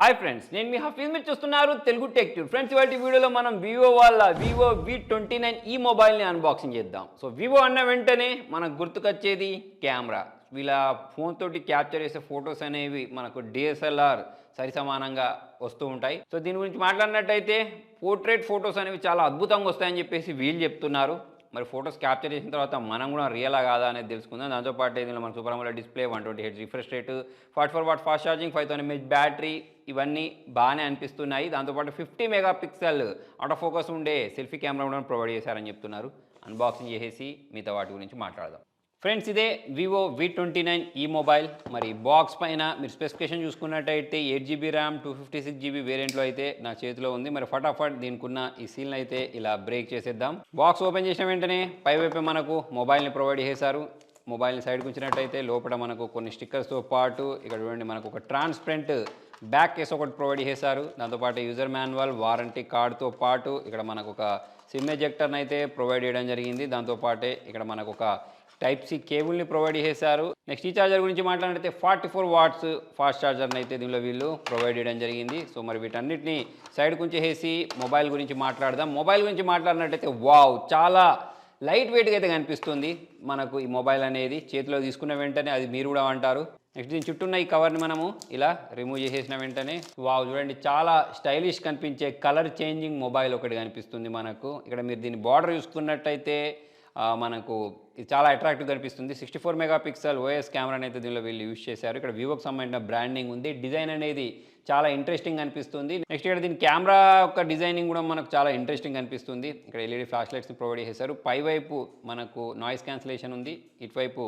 Hi friends, నేను మీ హఫీజ్ మీరు చూస్తున్నారు తెలుగు టెక్ ట్యూబ్. ఫ్రెండ్స్, ఇవాళ వీడియోలో మనం వివో వాళ్ళ వివో V29e మొబైల్ని అన్బాక్సింగ్ చేద్దాం. సో వివో అన్న వెంటనే మనకు గుర్తుకొచ్చేది కెమెరా. వీళ్ళ ఫోన్ తోటి క్యాప్చర్ చేసే ఫొటోస్ అనేవి మనకు డిఎస్ఎల్ఆర్ సరి సమానంగా వస్తూ ఉంటాయి. సో దీని గురించి మాట్లాడినట్టయితే పోర్ట్రేట్ ఫొటోస్ అనేవి చాలా అద్భుతంగా వస్తాయని చెప్పేసి వీళ్ళు చెప్తున్నారు. మరి ఫొటోస్ క్యాప్చర్ చేసిన తర్వాత మనం కూడా రియలా కాదా అనేది తెలుసుకుందాం. దాంతోపాటు దీనిలో మన super AMOLED display, 120Hz refresh rate, 44 watt fast charging, 5000 mAh battery, ఇవన్నీ బాగానే అనిపిస్తున్నాయి. దాంతోపాటు 50 మెగాపిక్సెల్ ఆటో ఫోకస్ ఉండే సెల్ఫీ కెమెరా కూడా ప్రొవైడ్ చేశారని చెప్తున్నారు. అన్బాక్సింగ్ చేసేసి మిగతా వాటి గురించి మాట్లాడదాం. ఫ్రెండ్స్, ఇదే వివో V29e మొబైల్. మరి బాక్స్ పైన మీరు స్పెసిఫికేషన్ చూసుకున్నట్టయితే 8GB ర్యామ్, 256GB వేరియంట్లో అయితే నా చేతిలో ఉంది. మరి ఫటాఫట్ దీనికి ఉన్న ఈ సీల్ని అయితే ఇలా బ్రేక్ చేసేద్దాం. బాక్స్ ఓపెన్ చేసిన వెంటనే పైవైపు మనకు మొబైల్ని ప్రొవైడ్ చేశారు. మొబైల్ని సైడ్కి ఉంచినట్టయితే లోపల మనకు కొన్ని స్టిక్కర్స్తో పాటు ఇక్కడ చూడండి మనకు ఒక ట్రాన్స్పరెంట్ బ్యాక్ కేస్ ఒకటి ప్రొవైడ్ చేశారు. దాంతోపాటు యూజర్ మాన్యువల్, వారంటీ కార్డ్తో పాటు ఇక్కడ మనకు ఒక సిమ్ ఎజెక్టర్ని అయితే ప్రొవైడ్ చేయడం జరిగింది. దాంతోపాటే ఇక్కడ మనకు ఒక టైప్-C కేబుల్ని ప్రొవైడ్ చేశారు. నెక్స్ట్ ఈ ఛార్జర్ గురించి మాట్లాడితే 44 వాట్స్ ఫాస్ట్ ఛార్జర్ని అయితే దీనిలో వీళ్ళు ప్రొవైడ్ చేయడం జరిగింది. సో మరి వీటన్నిటిని సైడ్కి ఉంచేసి మొబైల్ గురించి మాట్లాడదాం. మొబైల్ గురించి మాట్లాడినట్టయితే వావ్, చాలా లైట్ వెయిట్గా అయితే కనిపిస్తుంది మనకు ఈ మొబైల్ అనేది. చేతిలో తీసుకున్న వెంటనే అది మీరు కూడా అంటారు. నెక్స్ట్ దీని చుట్టూ ఉన్న ఈ కవర్ని మనము ఇలా రిమూవ్ చేసేసిన వెంటనే వావ్, చూడండి చాలా స్టైలిష్ కనిపించే కలర్ చేంజింగ్ మొబైల్ ఒకటి కనిపిస్తుంది మనకు. ఇక్కడ మీరు దీని బార్డర్ చూసుకున్నట్టయితే మనకు ఇది చాలా అట్రాక్టివ్ కనిపిస్తుంది. 64 మెగాపిక్సెల్ OIS కెమెరాని అయితే దీనిలో వీళ్ళు యూజ్ చేశారు. ఇక్కడ వివోకి సంబంధించిన బ్రాండింగ్ ఉంది. డిజైన్ అనేది చాలా ఇంట్రెస్టింగ్ అనిపిస్తుంది. నెక్స్ట్ ఇక్కడ దీని కెమెరా యొక్క డిజైనింగ్ కూడా మనకు చాలా ఇంట్రెస్టింగ్ అనిపిస్తుంది. ఇక్కడ LED ఫ్లాష్ లైట్స్ని ప్రొవైడ్ చేశారు. పైవైపు మనకు నాయిస్ క్యాన్సిలేషన్ ఉంది, ఇటువైపు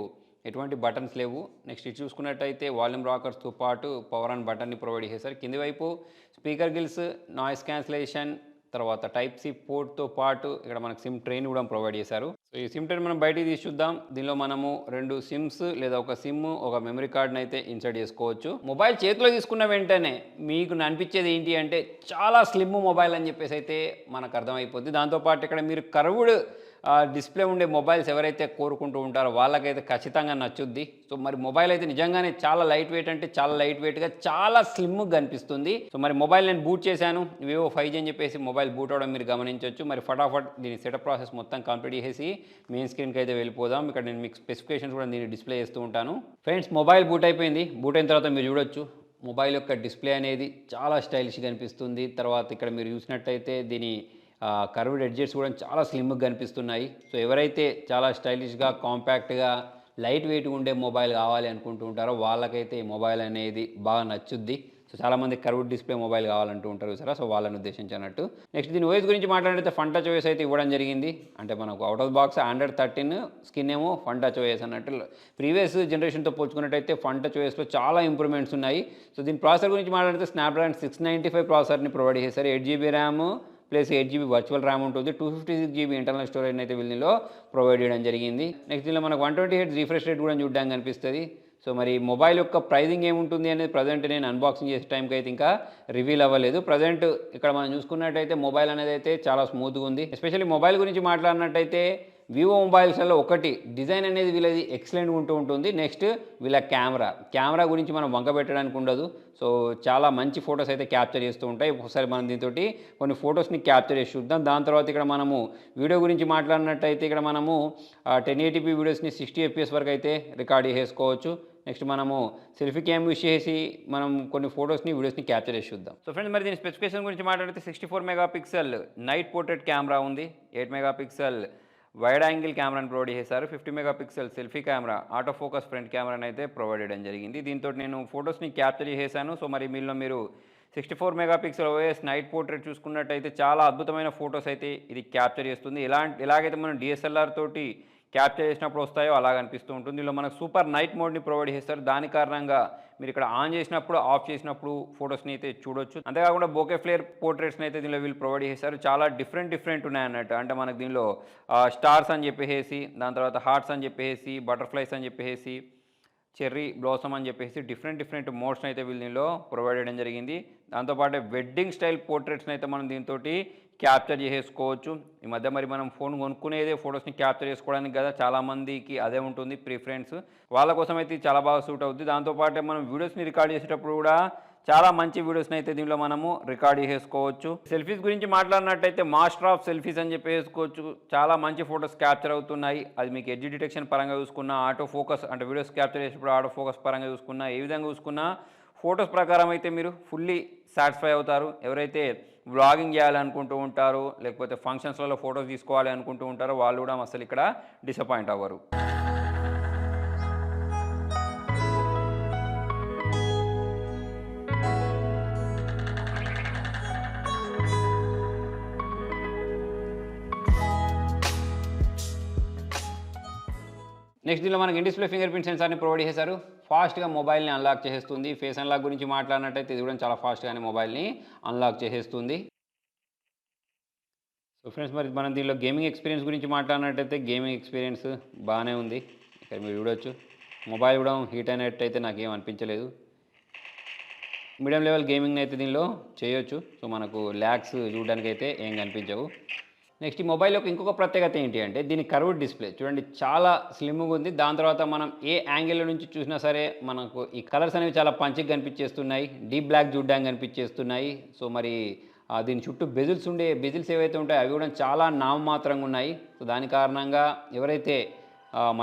ఎటువంటి బటన్స్ లేవు. నెక్స్ట్ ఇది చూసుకున్నట్టయితే వాల్యూమ్ రాకర్స్తో పాటు పవర్ ఆన్ బటన్ని ప్రొవైడ్ చేశారు. కింది వైపు స్పీకర్ గిల్స్, నాయిస్ క్యాన్సిలేషన్, తర్వాత టైప్-C పోర్ట్తో పాటు ఇక్కడ మనకు సిమ్ ట్రైన్ కూడా ప్రొవైడ్ చేశారు. సో ఈ సిమ్ ట్రైన్ మనం బయటికి తీసి చూద్దాం. దీనిలో మనము 2 సిమ్స్ లేదా ఒక సిమ్, ఒక మెమరీ కార్డ్ని అయితే ఇన్సర్ట్ చేసుకోవచ్చు. మొబైల్ చేతిలో తీసుకున్న వెంటనే మీకు అనిపించేది ఏంటి అంటే చాలా స్లిమ్ మొబైల్ అని చెప్పేసి అయితే మనకు అర్థమైపోద్ది. దాంతోపాటు ఇక్కడ మీరు కర్వ్డ్ డిస్ప్లే ఉండే మొబైల్స్ ఎవరైతే కోరుకుంటూ ఉంటారో వాళ్ళకైతే ఖచ్చితంగా నచ్చుద్ది. సో మరి మొబైల్ అయితే నిజంగానే చాలా లైట్ వెయిట్, అంటే చాలా లైట్ వెయిట్గా చాలా స్లిమ్గా కనిపిస్తుంది. సో మరి మొబైల్ నేను బూట్ చేశాను, వివో 5G అని చెప్పేసి మొబైల్ బూట్ అవడం మీరు గమనించవచ్చు. మరి ఫటాఫట్ దీని సెటప్ ప్రాసెస్ మొత్తం కంప్లీట్ చేసి మెయిన్ స్క్రీన్కి అయితే వెళ్ళిపోదాం. ఇక్కడ నేను మీకు స్పెసిఫికేషన్స్ కూడా దీన్ని డిస్ప్లే చేస్తూ ఉంటాను. ఫ్రెండ్స్, మొబైల్ బూట్ అయిపోయింది. బూట్ అయిన తర్వాత మీరు చూడొచ్చు మొబైల్ యొక్క డిస్ప్లే అనేది చాలా స్టైలిష్గా కనిపిస్తుంది. తర్వాత ఇక్కడ మీరు చూసినట్టయితే దీని కర్వ్డ్ ఎడ్జెస్ కూడా చాలా స్లిమ్గా కనిపిస్తున్నాయి. సో ఎవరైతే చాలా స్టైలిష్గా, కాంపాక్ట్గా, లైట్ వెయిట్గా ఉండే మొబైల్ కావాలి అనుకుంటూ ఉంటారో వాళ్ళకైతే ఈ మొబైల్ అనేది బాగా నచ్చుద్ది. సో చాలామంది కర్వ్డ్ డిస్ప్లే మొబైల్ కావాలంటూ ఉంటారు సరే, సో వాళ్ళని ఉద్దేశించినట్టు. నెక్స్ట్ దీని OIS గురించి మాట్లాడితే ఫన్ టచ్ OIS అయితే ఇవ్వడం జరిగింది. అంటే మనకు out of box Android 13 skin ఏమో ఫన్ టచ్ OIS అన్నట్టు. ప్రీవియస్ జనరేషన్తో పోల్చుకున్నట్టయితే ఫన్ టచ్ OISలో చాలా ఇంప్రూవ్మెంట్స్ ఉన్నాయి. సో దీని ప్రాసెసర్ గురించి మాట్లాడితే స్నాప్డ్రాగన్ 695 ప్రాసెసర్ని ప్రొవైడ్ చేశారు. 8GB RAM plus 8GB virtual RAM ఉంటుంది. 256GB ఇంటర్నల్ స్టోరేజ్ అయితే వీళ్ళలో ప్రొవైడ్ చేయడం జరిగింది. నెక్స్ట్ దీనిలో మనకు 120Hz రిఫ్రెష్ రేట్ కూడా చూడడానికి కనిపిస్తుంది. సో మరి మొబైల్ యొక్క ప్రైజింగ్ ఏముంటుంది అనేది ప్రజెంట్ నేను అన్బాక్సింగ్ చేసే టైంకి అయితే ఇంకా రివీల్ అవ్వలేదు. ప్రజెంట్ ఇక్కడ మనం చూసుకున్నట్టయితే మొబైల్ అనేది అయితే చాలా స్మూత్గా ఉంది. ఎస్పెషల్లీ మొబైల్ గురించి మాట్లాడినట్టయితే వివో మొబైల్స్లో ఒకటి డిజైన్ అనేది వీళ్ళది ఎక్సలెంట్గా ఉంటూ ఉంటుంది. నెక్స్ట్ వీళ్ళ కెమెరా గురించి మనం వంక పెట్టడానికి ఉండదు. సో చాలా మంచి ఫొటోస్ అయితే క్యాప్చర్ చేస్తూ ఉంటాయి. ఒకసారి మనం దీంతో కొన్ని ఫొటోస్ని క్యాప్చర్ చేసి చూద్దాం. దాని తర్వాత ఇక్కడ మనము వీడియో గురించి మాట్లాడినట్టయితే ఇక్కడ మనము 1080p వీడియోస్ని 60 FPS వరకు అయితే రికార్డ్ చేసుకోవచ్చు. నెక్స్ట్ మనము సెల్ఫీ క్యామ్ యూస్ చేసి మనం కొన్ని ఫొటోస్ని, వీడియోస్ని క్యాప్చర్ చేసి చూద్దాం. సో ఫ్రెండ్స్, మరి దీని స్పెసిఫికేషన్ గురించి మాట్లాడితే 64 మెగాపిక్సెల్ నైట్ పోర్ట్రేట్ కెమెరా ఉంది. 8 మెగాపిక్సెల్ వైడ్ యాంగిల్ కెమెరాని ప్రొవైడ్ చేశారు. 50 megapixel selfie camera, auto focus front కెమెరాని అయితే ప్రొవైడ్ చేయడం జరిగింది. దీంతో నేను ఫొటోస్ని క్యాప్చర్ చేశాను. సో మరి మీలో మీరు 64 మెగాపిక్సెల్ OIS నైట్ పోర్ట్రేట్ చూసుకున్నట్టయితే చాలా అద్భుతమైన ఫొటోస్ అయితే ఇది క్యాప్చర్ చేస్తుంది. ఎలాగైతే మనం DSLR తోటి క్యాప్చర్ చేసినప్పుడు వస్తాయో అలాగ అనిపిస్తూ ఉంటుంది. ఇందులో మనకు సూపర్ నైట్ మోడ్ని ప్రొవైడ్ చేస్తారు. దాని కారణంగా మీరు ఇక్కడ ఆన్ చేసినప్పుడు, ఆఫ్ చేసినప్పుడు ఫొటోస్ని అయితే చూడొచ్చు. అంతేకాకుండా బోకే ఫ్లేర్ పోర్ట్రేట్స్ని అయితే దీనిలో వీళ్ళు ప్రొవైడ్ చేశారు. చాలా డిఫరెంట్ ఉన్నాయన్నట్టు. అంటే మనకు దీనిలో స్టార్స్ అని చెప్పేసి, దాని తర్వాత హార్ట్స్ అని చెప్పేసి, బటర్ఫ్లైస్ అని చెప్పేసి, చెర్రీ బ్లాసమ్ అని చెప్పేసి డిఫరెంట్ మోడ్స్ని అయితే వీళ్ళు దీనిలో ప్రొవైడ్ చేయడం జరిగింది. దాంతోపాటు వెడ్డింగ్ స్టైల్ పోర్ట్రేట్స్ని అయితే మనం దీంతో క్యాప్చర్ చేసుకోవచ్చు. ఈ మధ్య మరి మనం ఫోన్ కొనుక్కునేదే ఫొటోస్ని క్యాప్చర్ చేసుకోవడానికి కదా, చాలామందికి అదే ఉంటుంది ప్రిఫరెన్స్. వాళ్ళ కోసం అయితే చాలా బాగా సూట్ అవుతుంది. దాంతోపాటు మనం వీడియోస్ని రికార్డ్ చేసేటప్పుడు కూడా చాలా మంచి వీడియోస్ని అయితే దీనిలో మనము రికార్డ్ చేసుకోవచ్చు. సెల్ఫీస్ గురించి మాట్లాడినట్టయితే మాస్టర్ ఆఫ్ సెల్ఫీస్ అని చెప్పి వేసుకోవచ్చు. చాలా మంచి ఫొటోస్ క్యాప్చర్ అవుతున్నాయి. అది మీకు ఎడ్జ్ డిటెక్షన్ పరంగా చూసుకున్నా, ఆటో ఫోకస్ అంటే వీడియోస్ క్యాప్చర్ చేసేటప్పుడు ఆటో ఫోకస్ పరంగా చూసుకున్నా, ఏ విధంగా చూసుకున్నా ఫొటోస్ ప్రకారం అయితే మీరు ఫుల్లీ సాటిస్ఫై అవుతారు. ఎవరైతే వ్లాగింగ్ చేయాలనుకుంటూ ఉంటారో, లేకపోతే ఫంక్షన్స్లలో ఫొటోస్ తీసుకోవాలి అనుకుంటూ ఉంటారో వాళ్ళు కూడా అసలు ఇక్కడ డిసప్పాయింట్ అవ్వరు. నెక్స్ట్ దీనిలో మనకి ఇన్ డిస్ప్లే ఫింగర్ ప్రింట్ సెన్సార్ని ప్రొవైడ్ చేశారు. ఫాస్ట్గా మొబైల్ని అన్లాక్ చేసేస్తుంది. ఫేస్ అన్లాక్ గురించి మాట్లాడినట్టయితే ఇది కూడా చాలా ఫాస్ట్గానే మొబైల్ని అన్లాక్ చేసేస్తుంది. సో ఫ్రెండ్స్, మరి మనం దీనిలో గేమింగ్ ఎక్స్పీరియన్స్ గురించి మాట్లాడినట్టయితే గేమింగ్ ఎక్స్పీరియన్స్ బాగానే ఉంది. ఇక్కడ మీరు చూడొచ్చు, మొబైల్ కూడా హీట్ అయినట్టయితే నాకేం అనిపించలేదు. మీడియం లెవెల్ గేమింగ్ అయితే దీనిలో చేయొచ్చు. సో మనకు ల్యాగ్స్ చూడడానికి అయితే ఏం కనిపించవు. నెక్స్ట్ ఈ మొబైల్ యొక్క ఇంకొక ప్రత్యేకత ఏంటి అంటే దీని కర్వ్డ్ డిస్ప్లే చూడండి, చాలా స్లిమ్గా ఉంది. దాని తర్వాత మనం ఏ యాంగిల్లో నుంచి చూసినా సరే మనకు ఈ కలర్స్ అనేవి చాలా పంచిగా కనిపించేస్తున్నాయి. డీప్ బ్లాక్ చూడడానికి కనిపించేస్తున్నాయి. సో మరి దీని చుట్టూ బెజిల్స్ ఏవైతే ఉంటాయో అవి కూడా చాలా నామమాత్రంగా ఉన్నాయి. సో దాని కారణంగా ఎవరైతే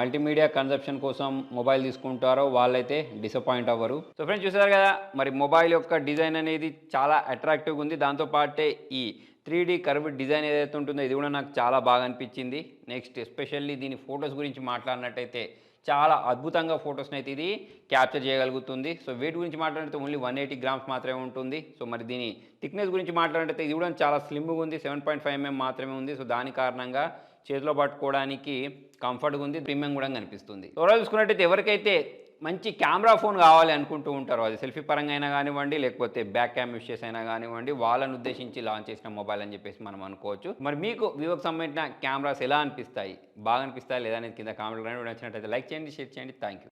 మల్టీమీడియా కన్జప్షన్ కోసం మొబైల్ తీసుకుంటారో వాళ్ళైతే డిసప్పాయింట్ అవ్వరు. సో ఫ్రెండ్స్, చూసారు కదా, మరి మొబైల్ యొక్క డిజైన్ అనేది చాలా అట్రాక్టివ్గా ఉంది. దాంతోపాటే ఈ 3D కర్వ్ డిజైన్ ఏదైతే ఉంటుందో ఇది కూడా నాకు చాలా బాగా అనిపించింది. నెక్స్ట్ ఎస్పెషల్లీ దీని ఫొటోస్ గురించి మాట్లాడినట్టయితే చాలా అద్భుతంగా ఫొటోస్ని అయితే ఇది క్యాప్చర్ చేయగలుగుతుంది. సో వెయిట్ గురించి మాట్లాడితే ఓన్లీ 180 గ్రామ్స్ మాత్రమే ఉంటుంది. సో మరి దీని థిక్నెస్ గురించి మాట్లాడితే ఇది కూడా చాలా స్లిమ్గా ఉంది. 7.5 mm మాత్రమే ఉంది. సో దాని కారణంగా చేతిలో పట్టుకోవడానికి కంఫర్ట్గా ఉంది. ప్రీమియం కూడా కనిపిస్తుంది. ఓవరాల్ చూసుకున్నట్టయితే ఎవరికైతే మంచి కెమెరా ఫోన్ కావాలి అనుకుంటూ ఉంటారో, అది సెల్ఫీ పరంగా అయినా కానివ్వండి, లేకపోతే బ్యాక్ క్యామ్ యూస్ చేసి అయినా కానివ్వండి, వాళ్ళని ఉద్దేశించి లాంచ్ చేసిన మొబైల్ అని చెప్పేసి మనం అనుకోవచ్చు. మరి మీకు వివోకి సంబంధించిన కెమెరాస్ ఎలా అనిపిస్తాయి, బాగా అనిపిస్తాయి లేదా అనేది కింద కామెంట్ నచ్చినట్టయితే లైక్ చేయండి, షేర్ చేయండి. Thank you.